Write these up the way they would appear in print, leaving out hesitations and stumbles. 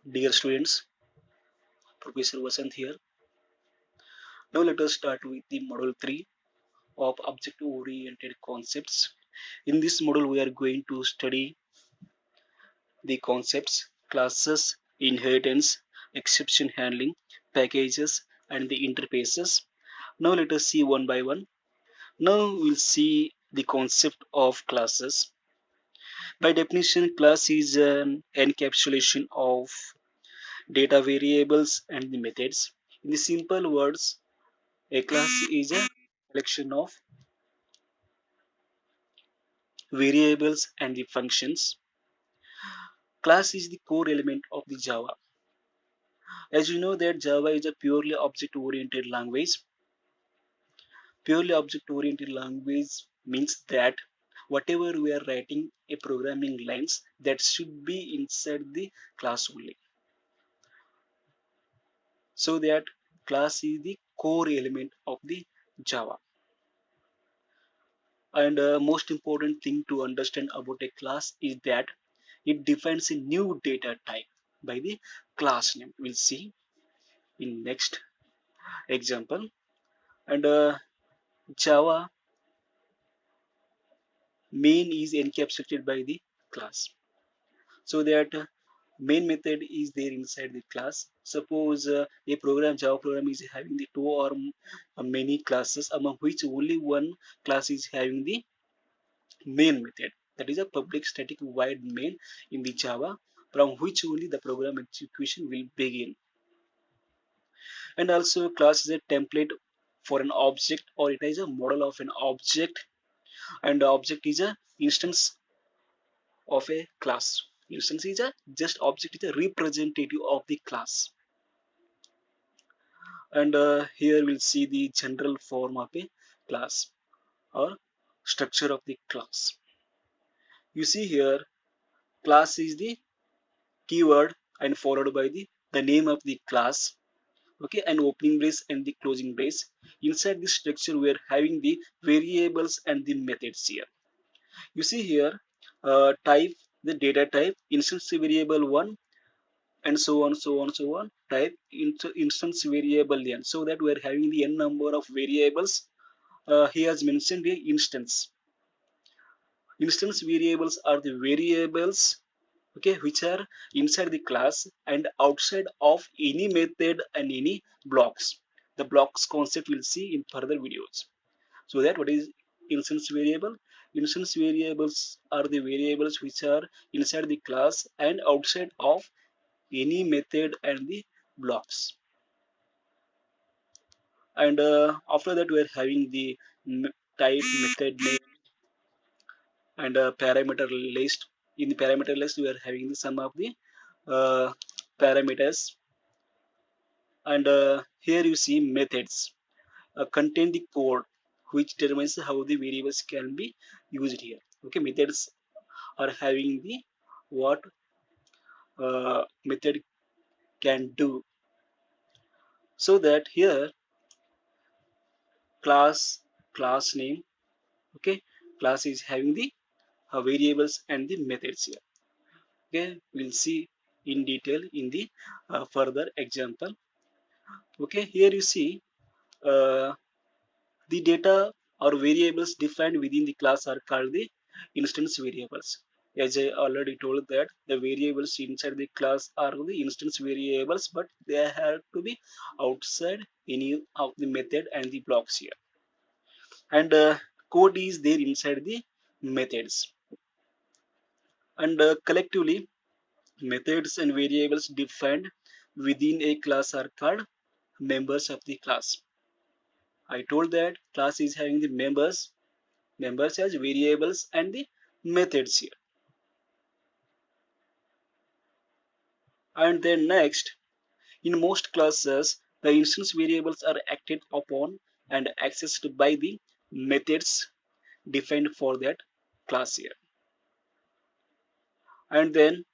Dear students, Professor Vasant here. Now let us start with the module 3 of object-oriented concepts. In this module, we are going to study the concepts, classes, inheritance, exception handling, packages, and the interfaces. Now let us see one by one. Now we'll see the concept of classes. By definition, class is an encapsulation of data variables and the methods. In the simple words, a class is a collection of variables and the functions. Class is the core element of the Java. As you know that Java is a purely object-oriented language. Purely object-oriented language means that whatever we are writing a programming lines that should be inside the class only. So that class is the core element of the Java. And most important thing to understand about a class is that it defines a new data type by the class name. We'll see in next example. And Java main is encapsulated by the class. So that main method is there inside the class. Suppose a program, Java program is having the two or many classes, among which only one class is having the main method. That is a public static void main in the Java, from which only the program execution will begin. And also class is a template for an object, or it is a model of an object, and the object is a instance of a class. Instance is a just object is a representative of the class. And here we'll see the general form of a class or structure of the class. You see here class is the keyword and followed by the name of the class, okay, and opening brace and the closing brace. Inside this structure we are having the variables and the methods here. You see here type, the data type, instance variable 1, and so on, so on, so on, type into instance variable n, so that we are having the n number of variables. He has mentioned the instance variables are the variables, okay, which are inside the class and outside of any method and any blocks. The blocks concept we'll see in further videos. So that what is instance variable? Instance variables are the variables which are inside the class and outside of any method and the blocks. And after that we are having the type, method name, and parameter list. In the parameter list we are having some of the uh, parameters. And here you see methods contain the code which determines how the variables can be used here. Okay, methods are having the what method can do. So that here class, class name, okay, class is having the variables and the methods here. Okay, we'll see in detail in the further example. Okay, here you see uh, the data or variables defined within the class are called the instance variables. As I already told that the variables inside the class are the instance variables, but they have to be outside any of the method and the blocks here. And code is there inside the methods. And collectively, methods and variables defined within a class are called members of the class. I told that class is having the members as variables and the methods here. And then next, in most classes, the instance variables are acted upon and accessed by the methods defined for that class here. And then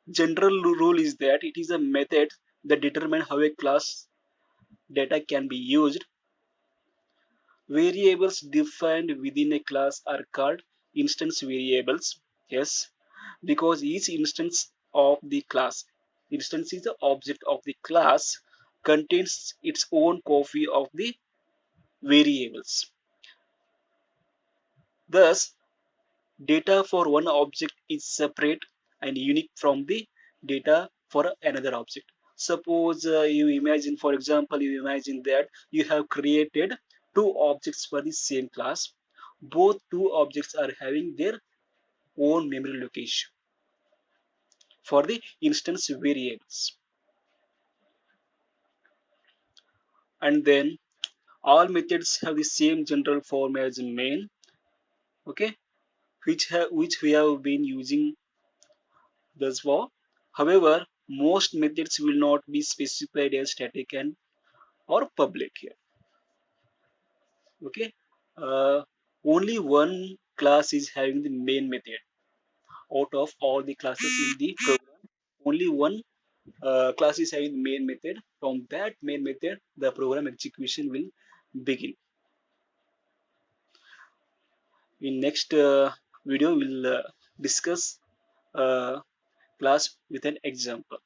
general rule is that it is a method that determine how a class data can be used. Variables defined within a class are called instance variables. Yes, because each instance of the class instance is the object of the class contains its own copy of the variables. Thus, data for one object is separate and unique from the data for another object. Suppose for example, you imagine that you have created two objects for the same class. Both two objects are having their own memory location for the instance variables. And then all methods have the same general form as main, okay, which we have been using thus far. However, most methods will not be specified as static and or public here. Okay, uh, only one class is having the main method out of all the classes in the program. Only one class is having the main method. From that main method, the program execution will begin. In next video, we'll discuss class with an example.